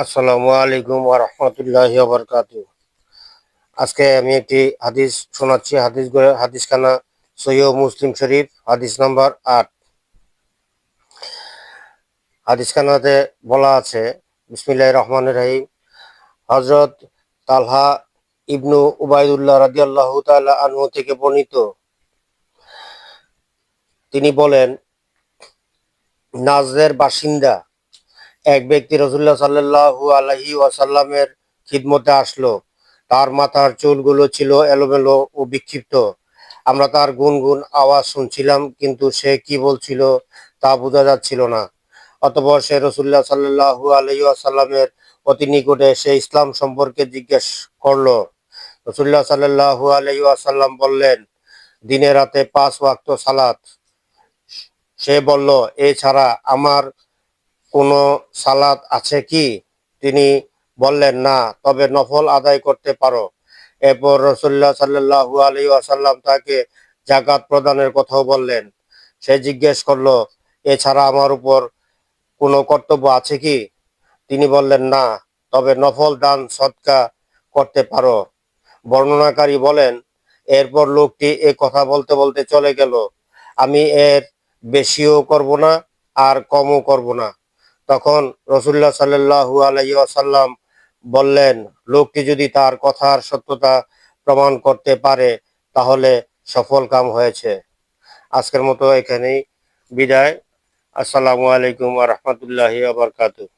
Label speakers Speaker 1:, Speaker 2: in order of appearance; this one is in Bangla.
Speaker 1: আসসালামু আলাইকুম ওয়া রাহমাতুল্লাহি ওয়া বারাকাতুহু। আজকে আমি একটি হাদিস শোনাচ্ছি। হাদিসখানা সহিহ মুসলিম শরীফ, হাদিস নাম্বার ৮। হাদিসখানাতে বলা আছে, বিসমিল্লাহির রহমানির রহিম। হযরত তালহা ইবনু উবাইদুল্লাহ রাদিয়াল্লাহু তাআলা আনহু থেকে বর্ণিত, তিনি বলেন, নাজদের বাসিন্দা এক ব্যক্তি রাসূলুল্লাহ সাল্লাল্লাহু আলাইহি ওয়াসাল্লামের খিদমতে আসলো। তার মাথার চুলগুলো ছিল এলোমেলো ও বিক্ষিপ্ত। আমরা তার গুনগুন আওয়াজ শুনছিলাম, কিন্তু সে কি বলছিল তা বোঝা যাচ্ছিল না। অতঃপর সে রাসূলুল্লাহ সাল্লাল্লাহু আলাইহি ওয়াসাল্লামের অতি নিকটে এসে ইসলাম সম্পর্কে জিজ্ঞেস করলো। রাসূলুল্লাহ সাল্লাল্লাহু আলাইহি ওয়াসাল্লাম বললেন, দিনে রাতে 5 ওয়াক্ত সালাত। সে বলল, এছাড়া আমার কোনো সালাত আছে কি? তিনি বললেন, না, তবে নফল আদায় করতে পারো। এরপর রাসূলুল্লাহ সাল্লাল্লাহু আলাইহি ওয়াসাল্লাম তাকে যাকাত প্রদানের কথাও বললেন। সে জিজ্ঞেস করলো, এছাড়া আমার উপর কোনো কর্তব্য আছে কি? তিনি বললেন, না, তবে নফল দান সদকা করতে পারো। বর্ণনাকারী বলেন, এরপর লোকটি এ কথা বলতে বলতে চলে গেল। আমি এর বেশিও করব না, আর কমও করব না। তখন রাসূলুল্লাহ সাল্লাল্লাহু আলাইহি ওয়াসাল্লাম বললেন, লোকটি যদি তার কথার সত্যতা প্রমাণ করতে পারে তাহলে সফল কাম হয়েছে। আজকের মতো এখানেই বিদায়। আসসালামু আলাইকুম ওয়া রাহমাতুল্লাহি ওয়া বারাকাতুহু।